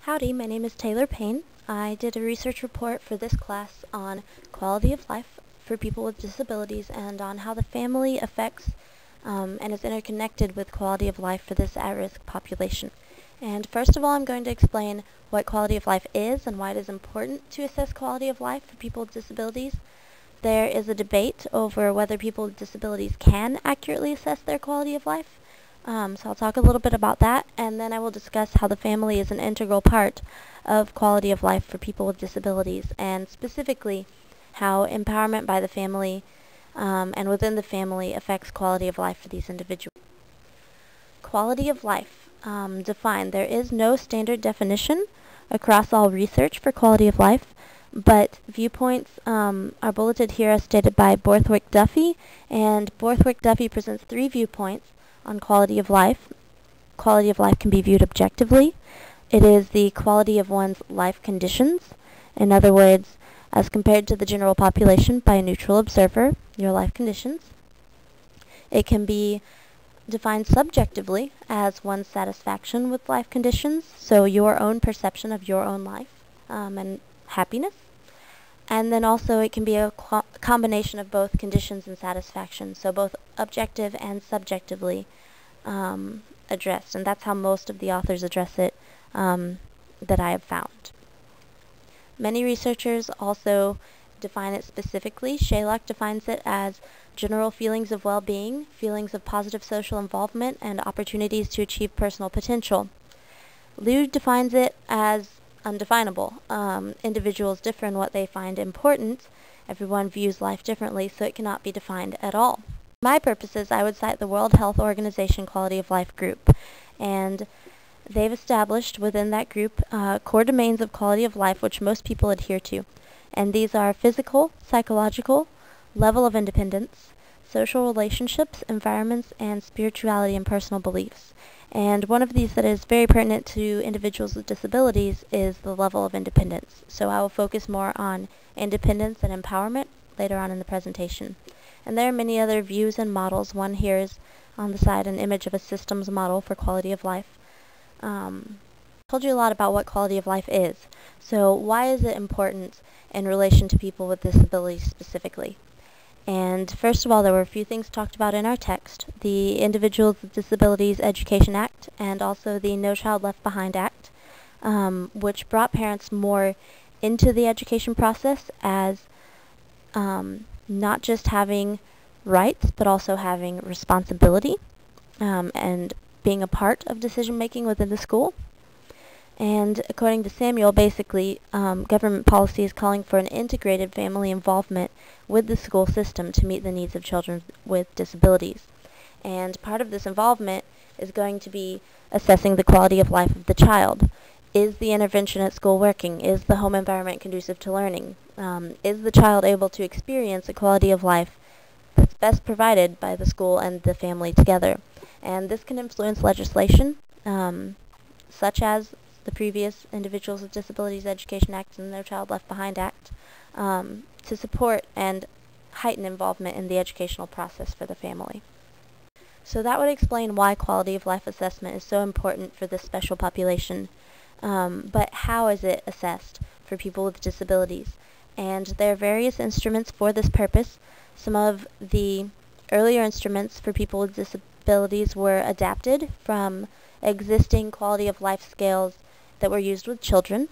Howdy, my name is Taylor Payne. I did a research report for this class on quality of life for people with disabilities and on how the family affects and is interconnected with quality of life for this at-risk population. And first of all, I'm going to explain what quality of life is and why it is important to assess quality of life for people with disabilities. There is a debate over whether people with disabilities can accurately assess their quality of life. So I'll talk a little bit about that, and then I will discuss how the family is an integral part of quality of life for people with disabilities, and specifically how empowerment by the family and within the family affects quality of life for these individuals. Quality of life defined. There is no standard definition across all research for quality of life, but viewpoints are bulleted here as stated by Borthwick-Duffy, and Borthwick-Duffy presents 3 viewpoints on quality of life. Quality of life can be viewed objectively. It is the quality of one's life conditions. In other words, as compared to the general population by a neutral observer, your life conditions. It can be defined subjectively as one's satisfaction with life conditions, so your own perception of your own life and happiness. And then also it can be a combination of both conditions and satisfaction, so both objective and subjectively addressed. And that's how most of the authors address it that I have found. Many researchers also define it specifically. Sherlock defines it as general feelings of well-being, feelings of positive social involvement, and opportunities to achieve personal potential. Liu defines it as undefinable. Individuals differ in what they find important. Everyone views life differently, so it cannot be defined at all. For my purposes, I would cite the World Health Organization Quality of Life Group, and they've established within that group core domains of quality of life which most people adhere to, and these are physical, psychological, level of independence, social relationships, environments, and spirituality and personal beliefs. And one of these that is very pertinent to individuals with disabilities is the level of independence. So I will focus more on independence and empowerment later on in the presentation. And there are many other views and models. One here is on the side an image of a systems model for quality of life. Told you a lot about what quality of life is. So why is it important in relation to people with disabilities specifically? And first of all, there were a few things talked about in our text. The Individuals with Disabilities Education Act and also the No Child Left Behind Act, which brought parents more into the education process as not just having rights, but also having responsibility and being a part of decision making within the school. And according to Samuel, basically, government policy is calling for an integrated family involvement with the school system to meet the needs of children with disabilities. And part of this involvement is going to be assessing the quality of life of the child. Is the intervention at school working? Is the home environment conducive to learning? Is the child able to experience a quality of life that's best provided by the school and the family together? And this can influence legislation, such as the previous Individuals with Disabilities Education Act and No Child Left Behind Act, to support and heighten involvement in the educational process for the family. So that would explain why quality of life assessment is so important for this special population. But how is it assessed for people with disabilities? And there are various instruments for this purpose. Some of the earlier instruments for people with disabilities were adapted from existing quality of life scales that were used with children.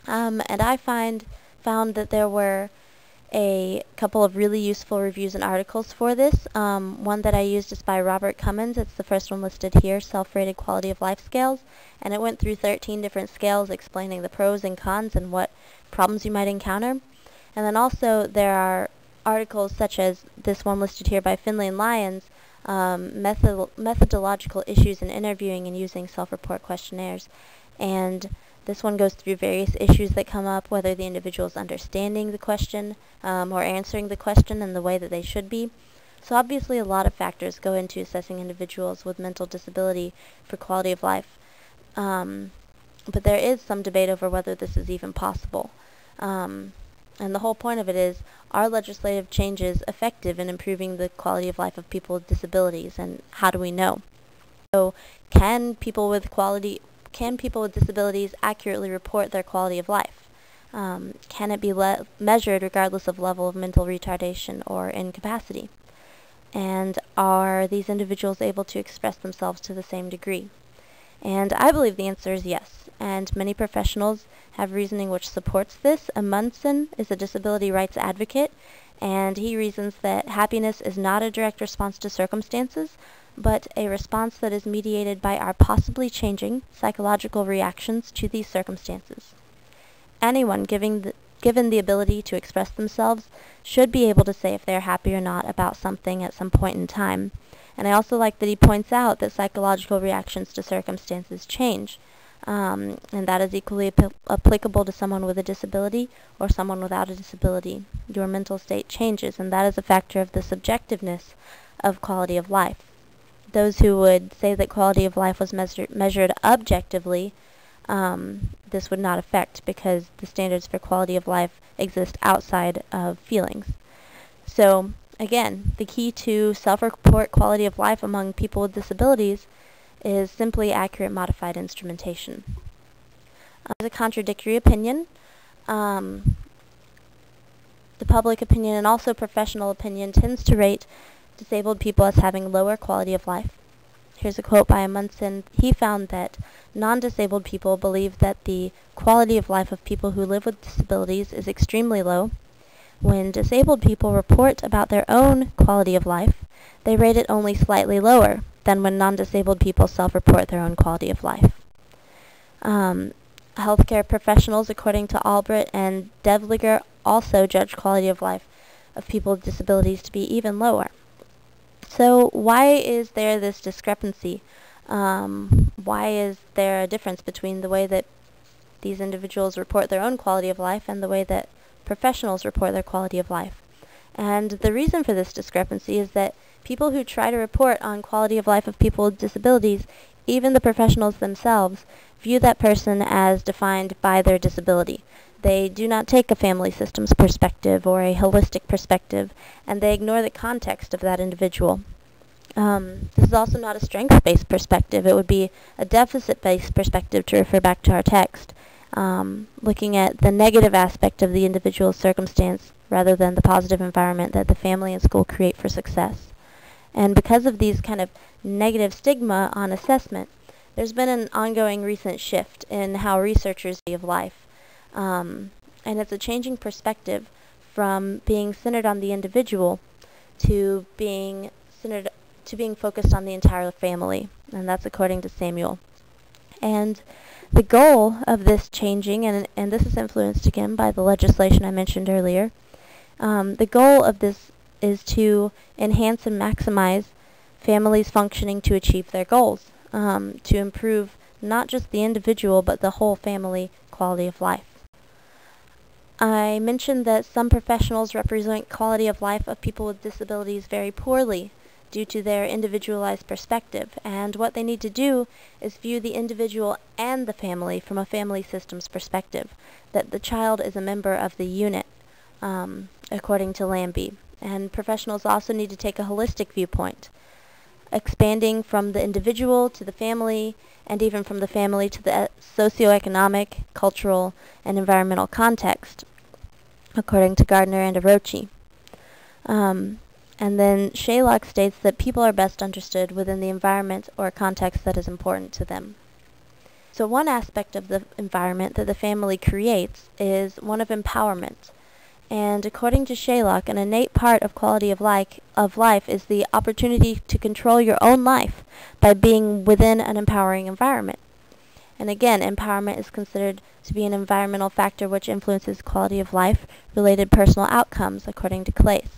And I found that there were a couple of really useful reviews and articles for this. One that I used is by Robert Cummins. It's the first one listed here, Self-Rated Quality of Life Scales. And it went through 13 different scales explaining the pros and cons and what problems you might encounter. And then also there are articles such as this one listed here by Finley and Lyons, methodological issues in interviewing and using self-report questionnaires. And this one goes through various issues that come up, whether the individual is understanding the question or answering the question in the way that they should be. So obviously a lot of factors go into assessing individuals with mental disability for quality of life. But there is some debate over whether this is even possible. And the whole point of it is, are legislative changes effective in improving the quality of life of people with disabilities, and how do we know? So can people with quality can people with disabilities accurately report their quality of life? Can it be measured regardless of level of mental retardation or incapacity? And are these individuals able to express themselves to the same degree? And I believe the answer is yes, and many professionals have reasoning which supports this. Amundsen is a disability rights advocate, and he reasons that happiness is not a direct response to circumstances, but a response that is mediated by our possibly changing psychological reactions to these circumstances. Anyone given the ability to express themselves should be able to say if they're happy or not about something at some point in time. And I also like that he points out that psychological reactions to circumstances change, and that is equally applicable to someone with a disability or someone without a disability. Your mental state changes, and that is a factor of the subjectiveness of quality of life. Those who would say that quality of life was measured objectively, this would not affect, because the standards for quality of life exist outside of feelings. So, again, the key to self-report quality of life among people with disabilities is simply accurate modified instrumentation. There's a contradictory opinion. The public opinion and also professional opinion tends to rate disabled people as having lower quality of life. Here's a quote by Amundsen. He found that non-disabled people believe that the quality of life of people who live with disabilities is extremely low. When disabled people report about their own quality of life, they rate it only slightly lower than when non-disabled people self-report their own quality of life. Healthcare professionals, according to Albrecht and Devliger, also judge quality of life of people with disabilities to be even lower. So why is there this discrepancy? Why is there a difference between the way that these individuals report their own quality of life and the way that professionals report their quality of life? And the reason for this discrepancy is that people who try to report on quality of life of people with disabilities, even the professionals themselves, view that person as defined by their disability. They do not take a family systems perspective or a holistic perspective, and they ignore the context of that individual. This is also not a strengths-based perspective. It would be a deficit-based perspective, to refer back to our text, looking at the negative aspect of the individual's circumstance rather than the positive environment that the family and school create for success. And because of these kind of negative stigma on assessment, there's been an ongoing recent shift in how researchers view life. And it's a changing perspective from being centered on the individual to being focused on the entire family, and that's according to Samuel. And the goal of this changing, and this is influenced again by the legislation I mentioned earlier, the goal of this is to enhance and maximize families functioning to achieve their goals, to improve not just the individual but the whole family quality of life. I mentioned that some professionals represent quality of life of people with disabilities very poorly due to their individualized perspective, and what they need to do is view the individual and the family from a family systems perspective, that the child is a member of the unit, according to Lambie. And professionals also need to take a holistic viewpoint, expanding from the individual to the family, and even from the family to the socioeconomic, cultural, and environmental context, according to Gardner and Orochi. And then Shylock states that people are best understood within the environment or context that is important to them. So one aspect of the environment that the family creates is one of empowerment. And according to Shylock, an innate part of quality of life is the opportunity to control your own life by being within an empowering environment. And again, empowerment is considered to be an environmental factor which influences quality of life related personal outcomes, according to Claes.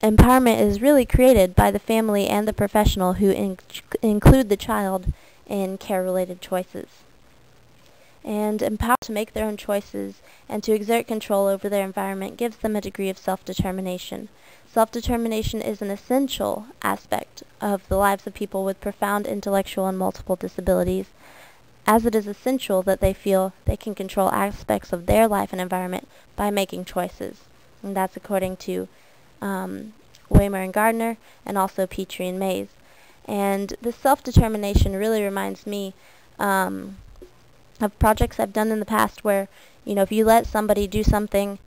Empowerment is really created by the family and the professional who include the child in care-related choices. And empowered to make their own choices and to exert control over their environment gives them a degree of self-determination. Self-determination is an essential aspect of the lives of people with profound intellectual and multiple disabilities, as it is essential that they feel they can control aspects of their life and environment by making choices. And that's according to Waymer and Gardner, and also Petrie and Mays. And this self-determination really reminds me of projects I've done in the past where, if you let somebody do something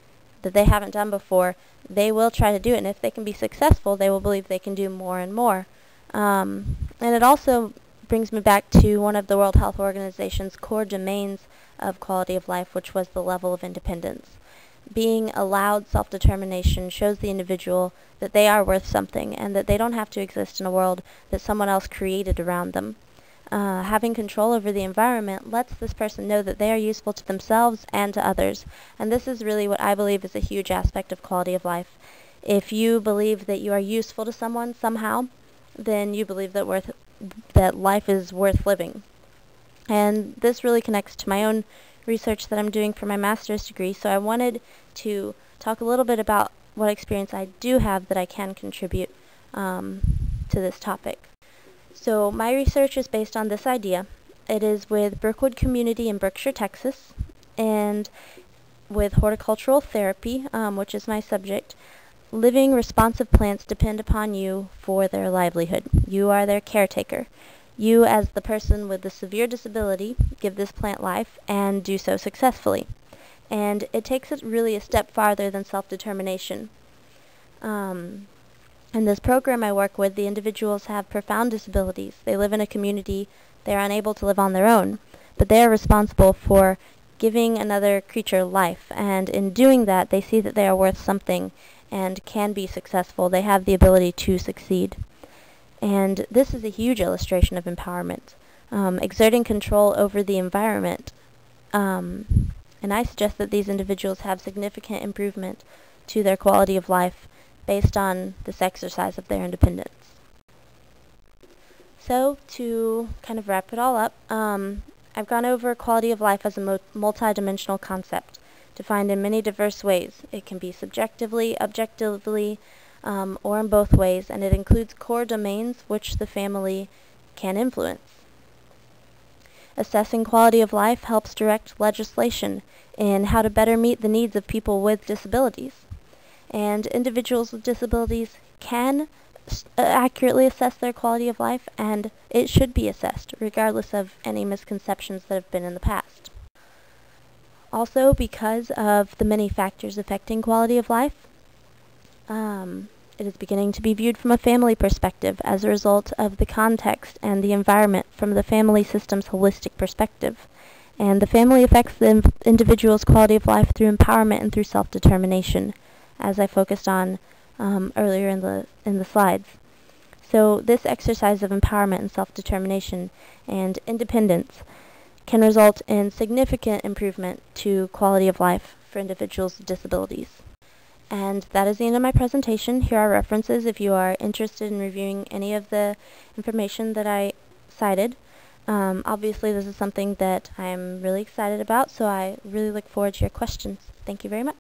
that they haven't done before, they will try to do it, and if they can be successful, they will believe they can do more and more. And it also brings me back to one of the World Health Organization's core domains of quality of life, which was the level of independence. Being allowed self-determination shows the individual that they are worth something and that they don't have to exist in a world that someone else created around them. Having control over the environment lets this person know that they are useful to themselves and to others. And this is really what I believe is a huge aspect of quality of life. If you believe that you are useful to someone somehow, then you believe that life is worth living. And this really connects to my own research that I'm doing for my master's degree, so I wanted to talk a little bit about what experience I do have that I can contribute to this topic. So my research is based on this idea. It is with Brookwood Community in Berkshire, Texas, and with horticultural therapy, which is my subject. Living responsive plants depend upon you for their livelihood. You are their caretaker. You, as the person with the severe disability, give this plant life and do so successfully. And it takes it really a step farther than self-determination. In this program I work with, the individuals have profound disabilities. They live in a community. They are unable to live on their own, but they are responsible for giving another creature life. And in doing that, they see that they are worth something and can be successful. They have the ability to succeed. And this is a huge illustration of empowerment, exerting control over the environment. And I suggest that these individuals have significant improvement to their quality of life based on this exercise of their independence. So, to kind of wrap it all up, I've gone over quality of life as a multidimensional concept, defined in many diverse ways. It can be subjectively, objectively, or in both ways, and it includes core domains which the family can influence. Assessing quality of life helps direct legislation in how to better meet the needs of people with disabilities. And individuals with disabilities can accurately assess their quality of life, and it should be assessed, regardless of any misconceptions that have been in the past. Also, because of the many factors affecting quality of life, it is beginning to be viewed from a family perspective as a result of the context and the environment from the family system's holistic perspective. And the family affects the individual's quality of life through empowerment and through self-determination, as I focused on earlier in the slides. So this exercise of empowerment and self-determination and independence can result in significant improvement to quality of life for individuals with disabilities. And that is the end of my presentation. Here are references if you are interested in reviewing any of the information that I cited. Obviously, this is something that I'm really excited about, so I really look forward to your questions. Thank you very much.